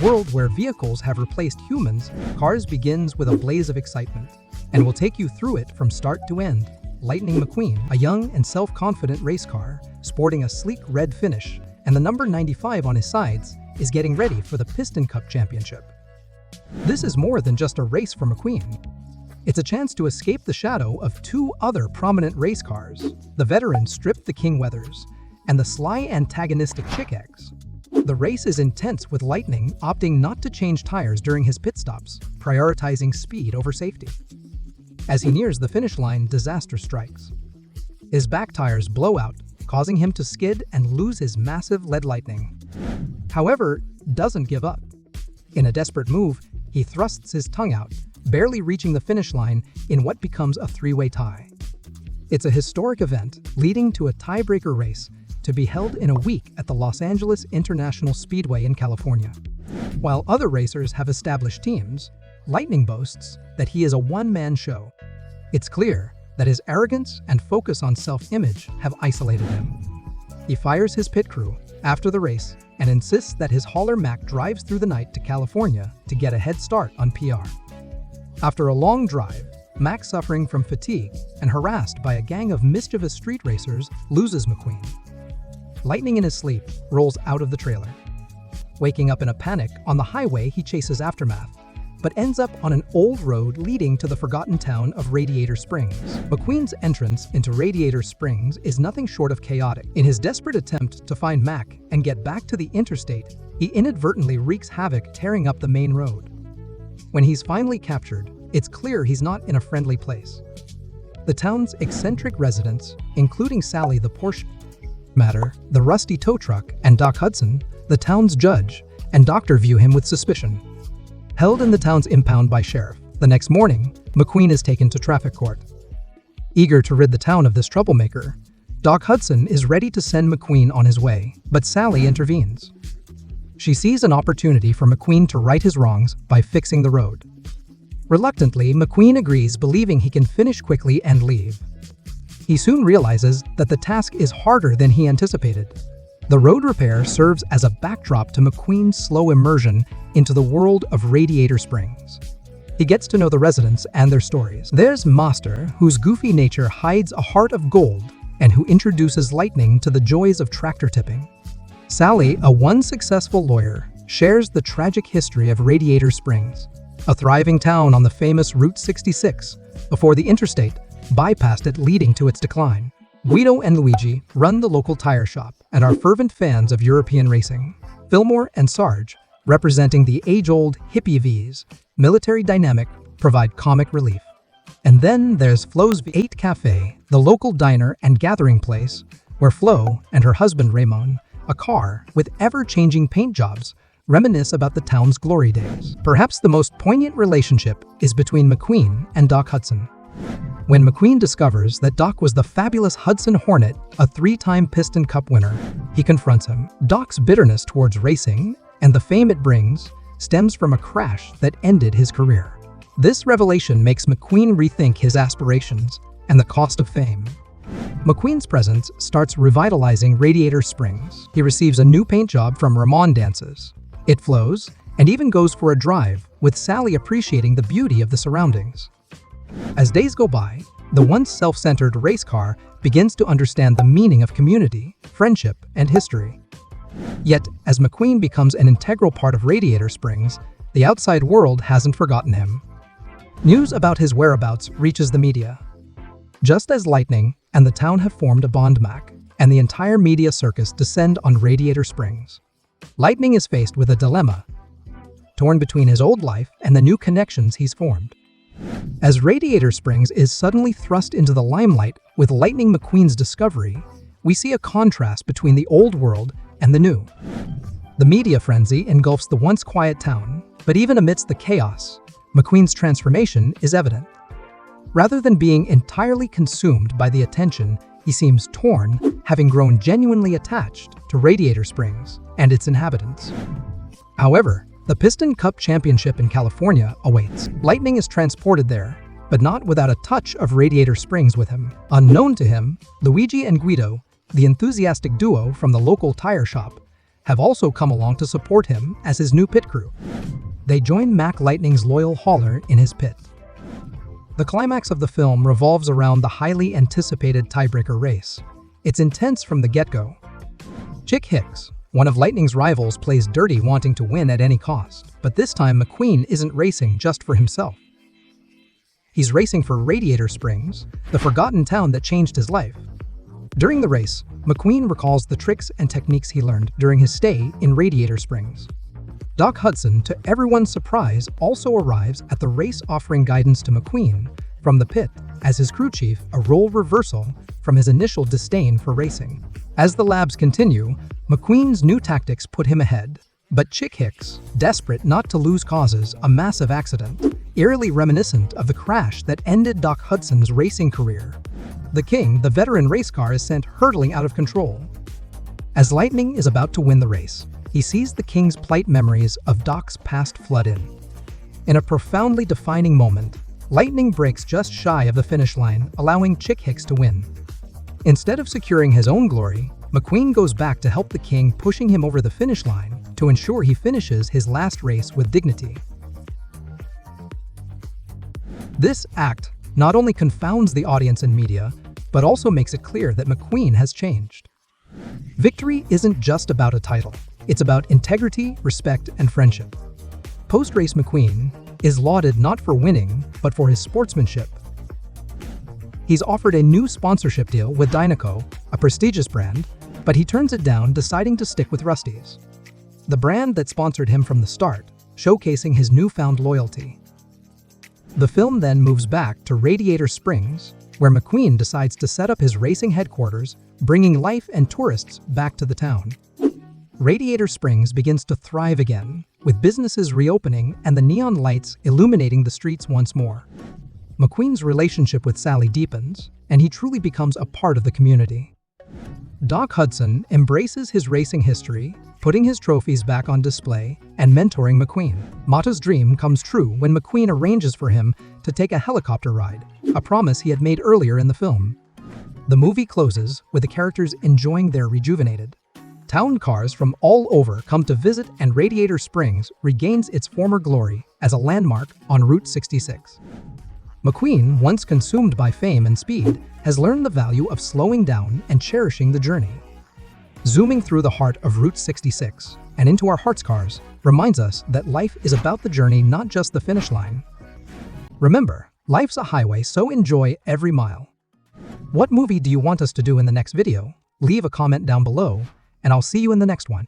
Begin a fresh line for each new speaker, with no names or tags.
world where vehicles have replaced humans, Cars begins with a blaze of excitement, and will take you through it from start to end. Lightning McQueen, a young and self-confident race car, sporting a sleek red finish and the number 95 on his sides, is getting ready for the Piston Cup Championship. This is more than just a race for McQueen. It's a chance to escape the shadow of two other prominent race cars, the veteran Strip the King Weathers and the sly antagonistic Chick Eggs. The race is intense, with Lightning opting not to change tires during his pit stops, prioritizing speed over safety. As he nears the finish line, disaster strikes. His back tires blow out, causing him to skid and lose his massive lead. Lightning, however, doesn't give up. In a desperate move, he thrusts his tongue out, barely reaching the finish line in what becomes a three-way tie. It's a historic event, leading to a tiebreaker race to be held in a week at the Los Angeles International Speedway in California. While other racers have established teams, Lightning boasts that he is a one-man show. It's clear that his arrogance and focus on self-image have isolated him. He fires his pit crew after the race and insists that his hauler Mac drives through the night to California to get a head start on PR. After a long drive, Mac, suffering from fatigue and harassed by a gang of mischievous street racers, loses McQueen. Lightning, in his sleep, rolls out of the trailer. Waking up in a panic on the highway, he chases Aftermath, but ends up on an old road leading to the forgotten town of Radiator Springs. McQueen's entrance into Radiator Springs is nothing short of chaotic. In his desperate attempt to find Mac and get back to the interstate, he inadvertently wreaks havoc, tearing up the main road. When he's finally captured, it's clear he's not in a friendly place. The town's eccentric residents, including Sally the Porsche Matter, the rusty tow truck, and Doc Hudson, the town's judge, and doctor, view him with suspicion. Held in the town's impound by sheriff, the next morning, McQueen is taken to traffic court. Eager to rid the town of this troublemaker, Doc Hudson is ready to send McQueen on his way, but Sally intervenes. She sees an opportunity for McQueen to right his wrongs by fixing the road. Reluctantly, McQueen agrees, believing he can finish quickly and leave. He soon realizes that the task is harder than he anticipated. The road repair serves as a backdrop to McQueen's slow immersion into the world of Radiator Springs. He gets to know the residents and their stories. There's Master, whose goofy nature hides a heart of gold and who introduces Lightning to the joys of tractor tipping. Sally, a once successful lawyer, shares the tragic history of Radiator Springs, a thriving town on the famous Route 66, before the interstate bypassed it, leading to its decline. Guido and Luigi run the local tire shop and are fervent fans of European racing. Fillmore and Sarge, representing the age-old hippie V's, military dynamic, provide comic relief. And then there's Flo's V8 Cafe, the local diner and gathering place, where Flo and her husband Raymond, a car with ever-changing paint jobs, reminisce about the town's glory days. Perhaps the most poignant relationship is between McQueen and Doc Hudson. When McQueen discovers that Doc was the fabulous Hudson Hornet, a three-time Piston Cup winner, he confronts him. Doc's bitterness towards racing and the fame it brings stems from a crash that ended his career. This revelation makes McQueen rethink his aspirations and the cost of fame. McQueen's presence starts revitalizing Radiator Springs. He receives a new paint job from Ramon Dances. It flows, and even goes for a drive, with Sally appreciating the beauty of the surroundings. As days go by, the once self-centered race car begins to understand the meaning of community, friendship, and history. Yet, as McQueen becomes an integral part of Radiator Springs, the outside world hasn't forgotten him. News about his whereabouts reaches the media. Just as Lightning and the town have formed a bond, Mac and the entire media circus descend on Radiator Springs. Lightning is faced with a dilemma, torn between his old life and the new connections he's formed. As Radiator Springs is suddenly thrust into the limelight with Lightning McQueen's discovery, we see a contrast between the old world and the new. The media frenzy engulfs the once quiet town, but even amidst the chaos, McQueen's transformation is evident. Rather than being entirely consumed by the attention, he seems torn, having grown genuinely attached to Radiator Springs and its inhabitants. However, the Piston Cup Championship in California awaits. Lightning is transported there, but not without a touch of Radiator Springs with him. Unknown to him, Luigi and Guido, the enthusiastic duo from the local tire shop, have also come along to support him as his new pit crew. They join Mack Lightning's loyal hauler in his pit. The climax of the film revolves around the highly anticipated tiebreaker race. It's intense from the get-go. Chick Hicks, one of Lightning's rivals, plays dirty, wanting to win at any cost. But this time, McQueen isn't racing just for himself. He's racing for Radiator Springs, the forgotten town that changed his life. During the race, McQueen recalls the tricks and techniques he learned during his stay in Radiator Springs. Doc Hudson, to everyone's surprise, also arrives at the race, offering guidance to McQueen from the pit as his crew chief, a role reversal from his initial disdain for racing. As the labs continue, McQueen's new tactics put him ahead, but Chick Hicks, desperate not to lose, causes a massive accident, eerily reminiscent of the crash that ended Doc Hudson's racing career. The King, the veteran race car, is sent hurtling out of control. As Lightning is about to win the race, he sees the King's plight, memories of Doc's past flood in. In a profoundly defining moment, Lightning breaks just shy of the finish line, allowing Chick Hicks to win. Instead of securing his own glory, McQueen goes back to help the King, pushing him over the finish line to ensure he finishes his last race with dignity. This act not only confounds the audience and media, but also makes it clear that McQueen has changed. Victory isn't just about a title. It's about integrity, respect, and friendship. Post-race, McQueen is lauded not for winning, but for his sportsmanship. He's offered a new sponsorship deal with Dynaco, a prestigious brand, but he turns it down, deciding to stick with Rust-eze, the brand that sponsored him from the start, showcasing his newfound loyalty. The film then moves back to Radiator Springs, where McQueen decides to set up his racing headquarters, bringing life and tourists back to the town. Radiator Springs begins to thrive again, with businesses reopening and the neon lights illuminating the streets once more. McQueen's relationship with Sally deepens, and he truly becomes a part of the community. Doc Hudson embraces his racing history, putting his trophies back on display and mentoring McQueen. Mata's dream comes true when McQueen arranges for him to take a helicopter ride, a promise he had made earlier in the film. The movie closes with the characters enjoying their rejuvenated town cars from all over come to visit, and Radiator Springs regains its former glory as a landmark on Route 66. McQueen, once consumed by fame and speed, has learned the value of slowing down and cherishing the journey. Zooming through the heart of Route 66 and into our hearts' cars reminds us that life is about the journey, not just the finish line. Remember, life's a highway, so enjoy every mile. What movie do you want us to do in the next video? Leave a comment down below, and I'll see you in the next one.